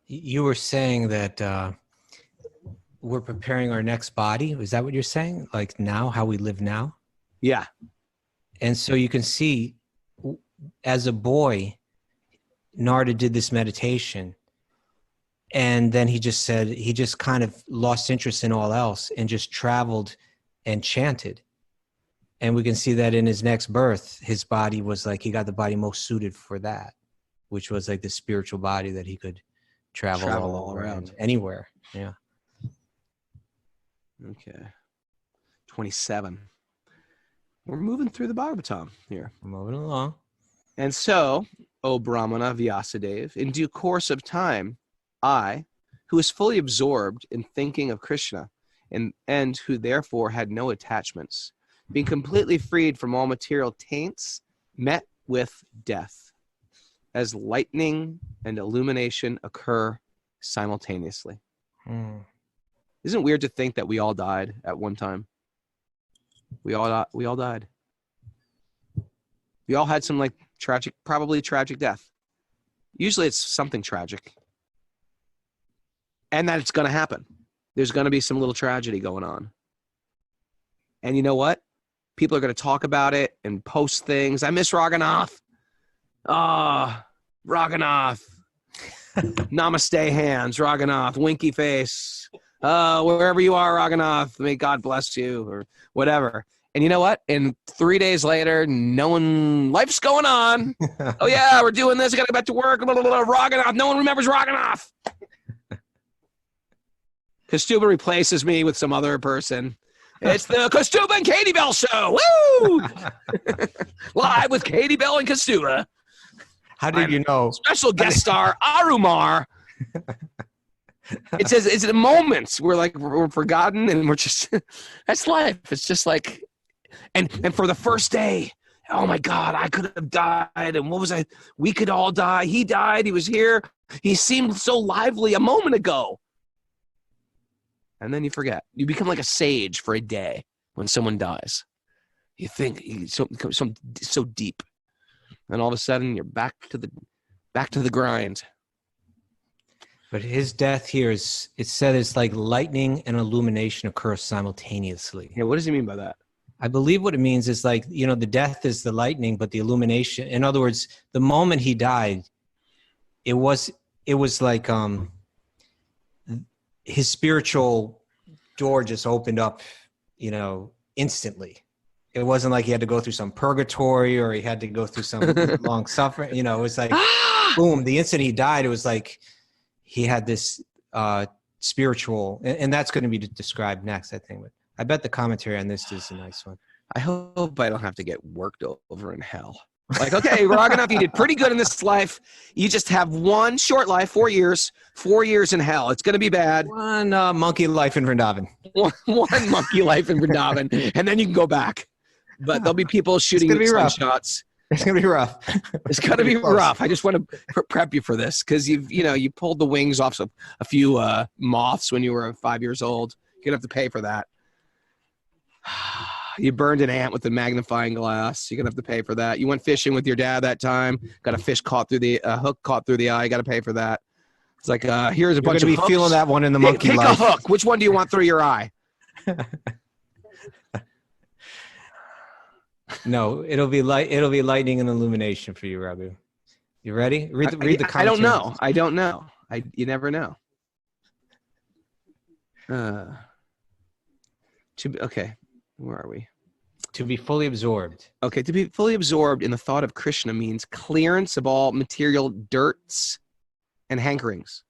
You were saying that we're preparing our next body. Is that what you're saying? Like now, how we live now? Yeah. And so you can see, as a boy, Narada did this meditation, and then he just said, he just kind of lost interest in all else and just traveled and chanted. And we can see that in his next birth, his body was like, he got the body most suited for that, which was like the spiritual body that he could travel all around, anywhere. Yeah. Okay. 27. We're moving through the Bhagavatam here. We're moving along. And so, O Brahmana Vyasadeva, in due course of time, I, who was fully absorbed in thinking of Krishna, and who therefore had no attachments, being completely freed from all material taints, met with death, as lightning and illumination occur simultaneously. Isn't it weird to think that we all died at one time? We all died. We all had some probably tragic death. Usually it's something tragic. And that it's going to happen. There's going to be some little tragedy going on. And you know what? People are going to talk about it and post things. I miss Raghunath. Raghunath. Namaste hands, Raghunath. Winky face. Wherever you are, Raghunath, may God bless you, or whatever. And you know what? And 3 days later, life's going on. Oh yeah, we're doing this. I got to get back to work. Blah, blah, blah, Raghunath. No one remembers Raghunath. Kaustubha replaces me with some other person. It's the Kaustubha and Katie Bell show. Woo! Live with Katie Bell and Kaustubha. How did you know? Special guest star Arumar. It says it's in moments we're forgotten, and we're just that's life. It's just like, and for the first day, oh my God, I could have died, and what was I? We could all die. He died. He was here. He seemed so lively a moment ago. And then you forget. You become like a sage for a day when someone dies. You think so deep, and all of a sudden you're back to the grind. But his death here is, it said it's like lightning and illumination occur simultaneously. Yeah, what does he mean by that? I believe what it means is like, the death is the lightning, but the illumination, in other words, the moment he died, it was like his spiritual door just opened up, instantly. It wasn't like he had to go through some purgatory or he had to go through some long suffering. It was like, boom, the instant he died, it was like he had this spiritual, and that's going to be described next, I think. But I bet the commentary on this is a nice one. I hope I don't have to get worked over in hell. Like, okay, Raghunath, you did pretty good in this life. You just have one short life, 4 years, 4 years in hell. It's going to be bad. One monkey life in Vrindavan. One monkey life in Vrindavan, and then you can go back. But there'll be people shooting you shots. It's going to be rough. It's going to be rough. I just want to prep you for this because you pulled the wings off a few moths when you were 5 years old. You're going to have to pay for that. You burned an ant with a magnifying glass. You're going to have to pay for that. You went fishing with your dad that time. Got a fish caught through the hook caught through the eye. You got to pay for that. It's like, here's a bunch of hooks. You're going to be feeling that one in the monkey life. Pick a hook. Which one do you want through your eye? No, it'll be lightning and illumination for you, Raghu. You ready? Read the commentary. I don't know. You never know. Okay. Where are we? To be fully absorbed. Okay, to be fully absorbed in the thought of Krishna means clearance of all material dirts and hankerings.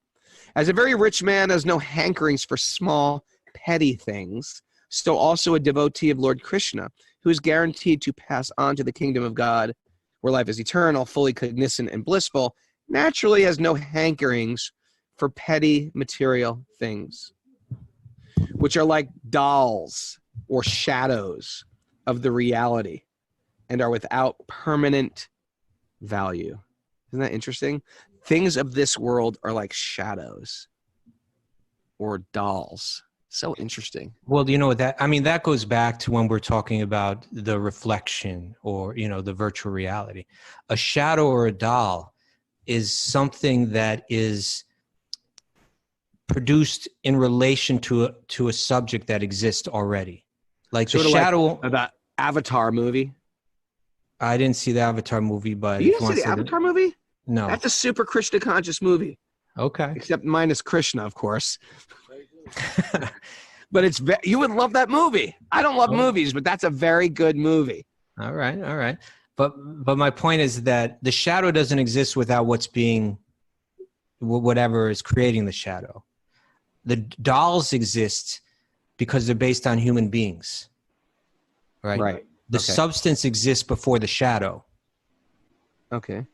As a very rich man has no hankerings for small, petty things, so also a devotee of Lord Krishna, who is guaranteed to pass on to the kingdom of God, where life is eternal, fully cognizant and blissful, naturally has no hankerings for petty material things, which are like dolls or shadows of the reality and are without permanent value. Isn't that interesting? Things of this world are like shadows or dolls. So interesting. Well, that goes back to when we're talking about the reflection or, the virtual reality. A shadow or a doll is something that is produced in relation to a subject that exists already. Like sort the shadow of that Avatar movie. I didn't see the Avatar movie, but you didn't see the Avatar movie? No, that's a super Krishna conscious movie. Okay, except minus Krishna, of course. But you would love that movie. I don't love movies, but that's a very good movie. All right. But my point is that the shadow doesn't exist without whatever is creating the shadow. The dolls exist because they're based on human beings, right? Right. The substance exists before the shadow. Okay.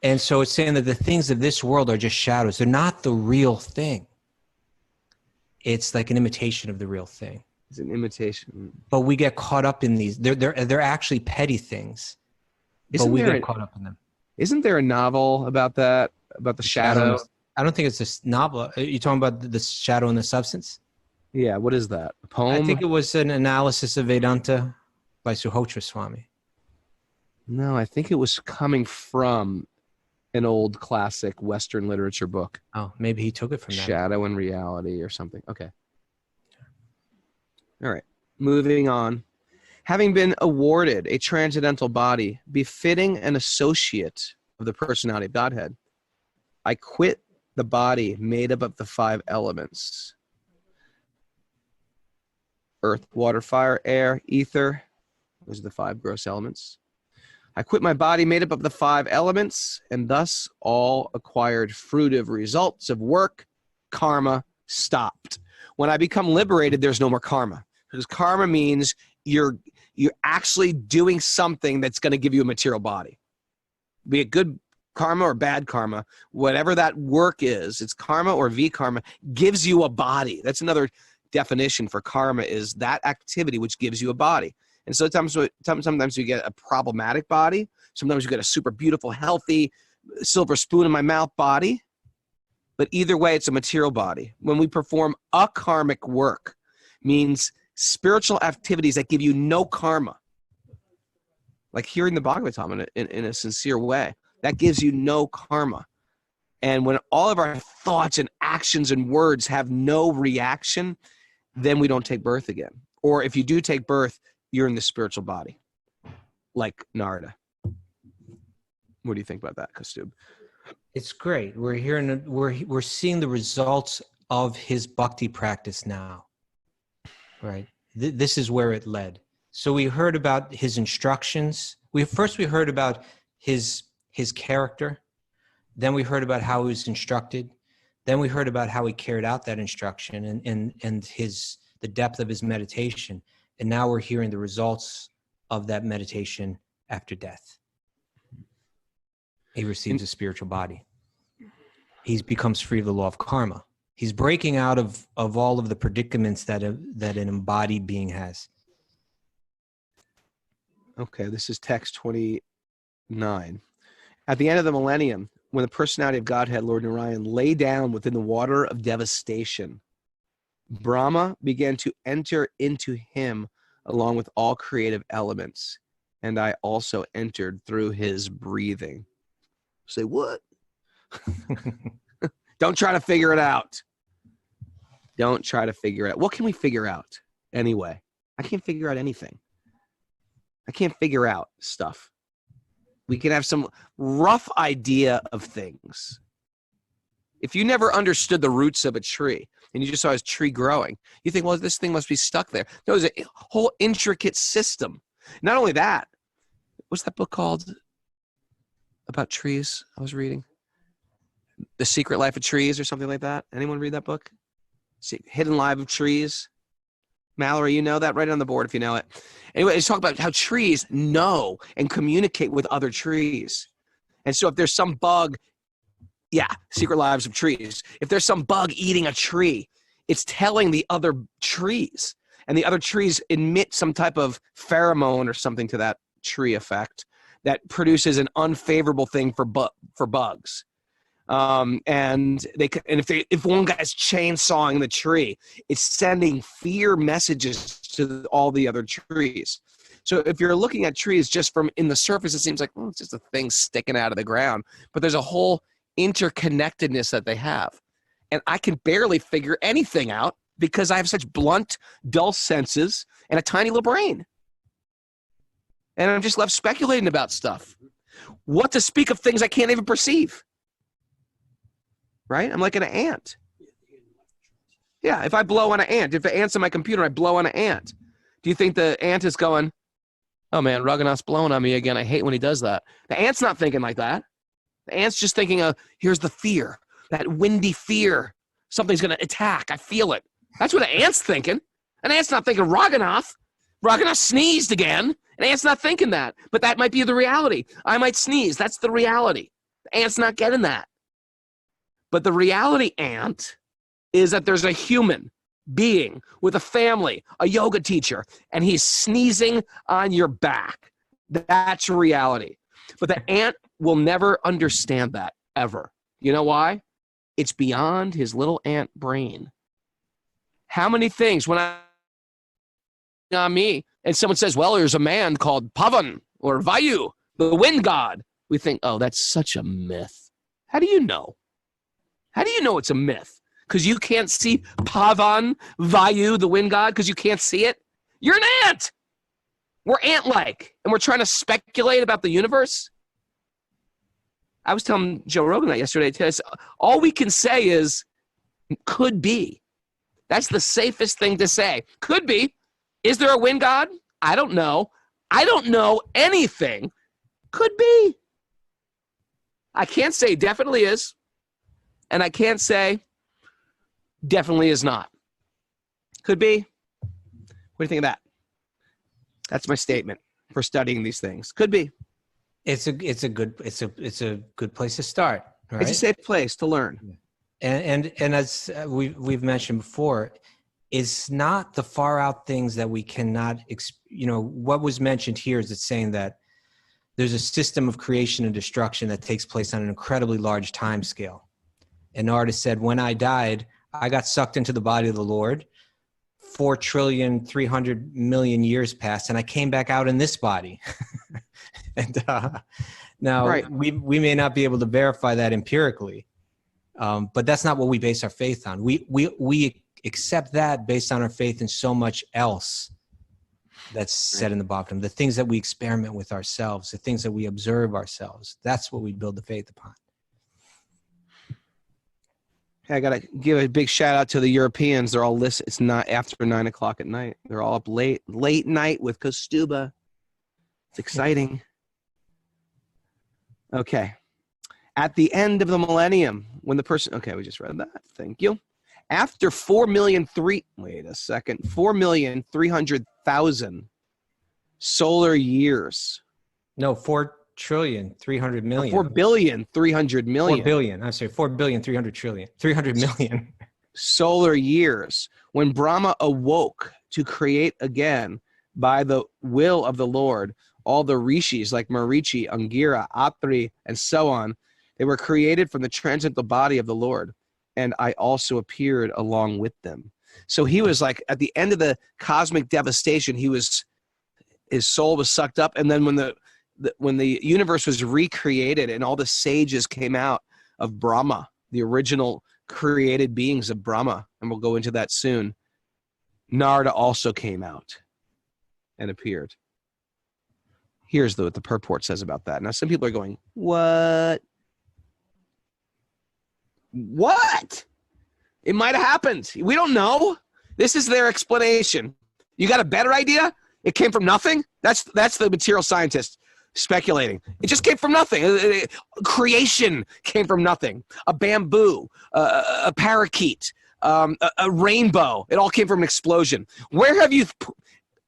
And so it's saying that the things of this world are just shadows. They're not the real thing. It's like an imitation of the real thing. It's an imitation. But we get caught up in these. They're actually petty things. But we get caught up in them. Isn't there a novel about that? About the shadow? I don't think it's a novel. Are you talking about the shadow and the substance? Yeah, what is that? A poem? I think it was an analysis of Vedanta by Suhotra Swami. No, I think it was coming from an old classic Western literature book. Oh, maybe he took it from that. Shadow and Reality or something. Okay. All right. Moving on. Having been awarded a transcendental body befitting an associate of the personality of Godhead, I quit the body made up of the 5 elements. Earth, water, fire, air, ether. Those are the 5 gross elements. I quit my body made up of the 5 elements, and thus all acquired fruitive results of work, karma, stopped. When I become liberated, there's no more karma. Because karma means you're actually doing something that's going to give you a material body. Be it good karma or bad karma, whatever that work is, it's karma or V-karma, gives you a body. That's another definition for karma, is that activity which gives you a body. And so sometimes you get a problematic body. Sometimes you get a super beautiful, healthy, silver spoon in my mouth body. But either way, it's a material body. When we perform akarmic work, means spiritual activities that give you no karma. Like hearing the Bhagavatam in a sincere way. That gives you no karma. And when all of our thoughts and actions and words have no reaction, then we don't take birth again. Or if you do take birth, you're in the spiritual body, like Narada. What do you think about that, Kaustubha? It's great. We're seeing the results of his bhakti practice now, right? This is where it led. So we heard about his instructions. We heard about his character. Then we heard about how he was instructed. Then we heard about how he carried out that instruction and the depth of his meditation. And now we're hearing the results of that meditation after death. He receives a spiritual body. He becomes free of the law of karma. He's breaking out of all of the predicaments that an embodied being has. Okay, this is text 29. At the end of the millennium, when the personality of Godhead, Lord Narayan, lay down within the water of devastation, Brahma began to enter into him along with all creative elements, and I also entered through his breathing. Say what? Don't try to figure it out. Don't try to figure it out. What can we figure out anyway? I can't figure out anything. I can't figure out stuff. We can have some rough idea of things. If you never understood the roots of a tree and you just saw a tree growing, you think, well, this thing must be stuck there. No, there's a whole intricate system. Not only that, what's that book called about trees I was reading? The Secret Life of Trees or something like that. Anyone read that book? Hidden Life of Trees. Mallory, you know that? Write it on the board if you know it. Anyway, it's talking about how trees know and communicate with other trees. And so if there's some bug, Secret Lives of Trees. If there's some bug eating a tree, it's telling the other trees. And the other trees emit some type of pheromone or something to that tree effect that produces an unfavorable thing for bugs. And if one guy's chainsawing the tree, it's sending fear messages to all the other trees. So if you're looking at trees just from in the surface, it seems like, it's just a thing sticking out of the ground. But there's a whole interconnectedness that they have. And I can barely figure anything out because I have such blunt, dull senses and a tiny little brain. And I'm just left speculating about stuff. What to speak of things I can't even perceive. Right? I'm like an ant. Yeah, if I blow on an ant, if the ant's on my computer, I blow on an ant. Do you think the ant is going, oh man, Raghunath's blowing on me again. I hate when he does that. The ant's not thinking like that. The ant's just thinking of, here's the fear, that windy fear. Something's going to attack. I feel it. That's what an ant's thinking. An ant's not thinking Raghunath. Raghunath sneezed again. An ant's not thinking that. But that might be the reality. I might sneeze. That's the reality. The ant's not getting that. But the reality, ant, is that there's a human being with a family, a yoga teacher, and he's sneezing on your back. That's reality. But the ant will never understand that, ever. You know why? It's beyond his little ant brain. How many things, when on me, and someone says, well, there's a man called Pavan, or Vayu, the wind god, we think, oh, that's such a myth. How do you know? How do you know it's a myth? Because you can't see Pavan, Vayu, the wind god, because you can't see it? You're an ant. We're ant-like, and we're trying to speculate about the universe. I was telling Joe Rogan that yesterday. All we can say is, could be. That's the safest thing to say. Could be. Is there a wind god? I don't know. I don't know anything. Could be. I can't say definitely is. And I can't say definitely is not. Could be. What do you think of that? That's my statement for studying these things. Could be. It's a good place to start. Right? It's a safe place to learn. And as we've mentioned before, it's not the far out things that we cannot. What was mentioned here is it's saying that there's a system of creation and destruction that takes place on an incredibly large time scale. An artist said, when I died, I got sucked into the body of the Lord. 4,300,000,000 years passed, and I came back out in this body. And now right. we may not be able to verify that empirically, but that's not what we base our faith on. We accept that based on our faith in so much else that's said in the Bhakti. The things that we experiment with ourselves, the things that we observe ourselves, that's what we build the faith upon. I got to give a big shout out to the Europeans. They're all listening. It's not after 9 o'clock at night. They're all up late night with Kaustubha. It's exciting. Okay. At the end of the millennium, when the person, okay, we just read that. Thank you. After 4,300,000 solar years. No, 4 trillion, 300 million. 4 billion, 300 million. 4 billion. I'm sorry, 4 billion, 300 trillion. 300 million. Solar years. When Brahma awoke to create again by the will of the Lord, all the rishis like Marichi, Angira, Atri, and so on, they were created from the transcendental body of the Lord. And I also appeared along with them. So he was like, at the end of the cosmic devastation, his soul was sucked up. And then when the universe was recreated and all the sages came out of Brahma, the original created beings of Brahma, and we'll go into that soon, Narada also came out and appeared. Here's what the purport says about that. Now, some people are going, what? What? It might have happened. We don't know. This is their explanation. You got a better idea? It came from nothing? That's the material scientist speculating. It just came from nothing. Creation came from nothing. A bamboo, a parakeet, a rainbow. It all came from an explosion. Where have you...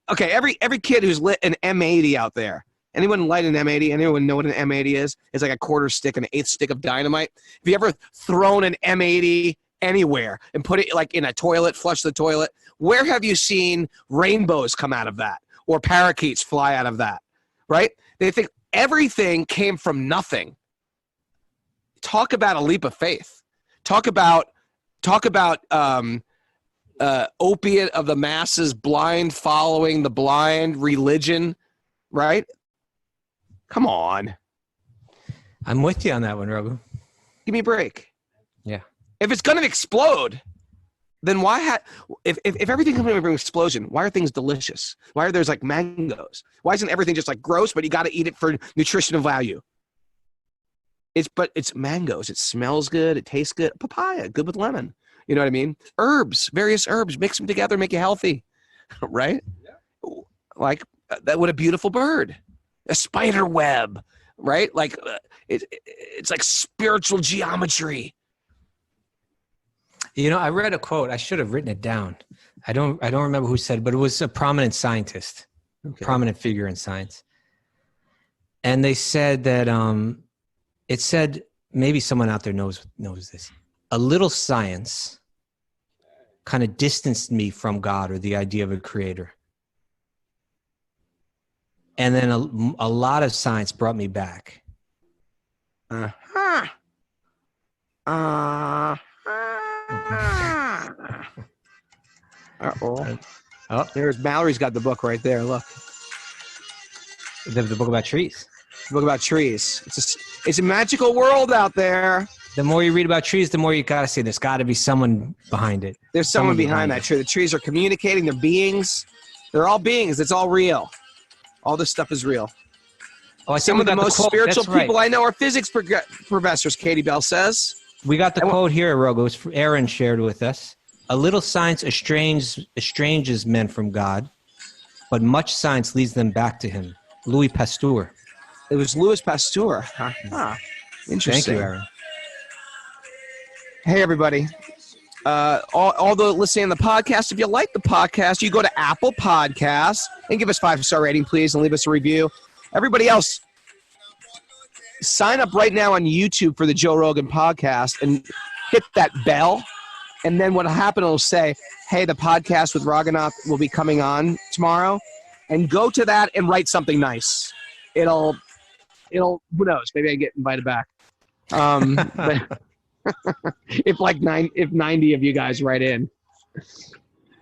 Okay, every kid who's lit an M80 out there, anyone light an M80? Anyone know what an M80 is? It's like a quarter stick, an eighth stick of dynamite. Have you ever thrown an M80 anywhere and put it like in a toilet, flush the toilet? Where have you seen rainbows come out of that or parakeets fly out of that, right? They think everything came from nothing. Talk about a leap of faith. Talk about opiate of the masses, blind following the blind, religion, right? Come on. I'm with you on that one, Raghu. Give me a break. Yeah. If it's going to explode, then why if everything comes from an explosion, why are things delicious? Why are there like mangoes? Why isn't everything just like gross, but you got to eat it for nutritional value? It's mangoes. It smells good. It tastes good. Papaya, good with lemon. You know what I mean? Herbs, various herbs, mix them together, make you healthy, right? Yeah. Like what a beautiful bird, a spider web, right? Like it's like spiritual geometry. You know, I read a quote. I should have written it down. I don't remember who said it, but it was a prominent scientist, prominent figure in science. And they said that it said, maybe someone out there knows this. A little science kind of distanced me from God or the idea of a creator. And then a lot of science brought me back. Uh-oh. Oh, there's Mallory's got the book right there. Look. The book about trees. The book about trees. It's a magical world out there. The more you read about trees, the more you got to say there's got to be someone behind it. There's someone behind that tree. The trees are communicating. They're beings. They're all beings. It's all real. All this stuff is real. Oh, some of the most spiritual people I know are physics professors, Katie Bell says. We got the quote here, Rogo. Aaron shared with us. A little science estranges men from God, but much science leads them back to him. Louis Pasteur. It was Louis Pasteur. Interesting. Thank you, Aaron. Hey, everybody. All the listening on the podcast, if you like the podcast, you go to Apple Podcasts and give us 5-star rating, please, and leave us a review. Everybody else, sign up right now on YouTube for the Joe Rogan podcast and hit that bell. And then what'll happen, it'll say, hey, the podcast with Raghunath will be coming on tomorrow. And go to that and write something nice. It'll who knows, maybe I get invited back. But if 90 of you guys write in.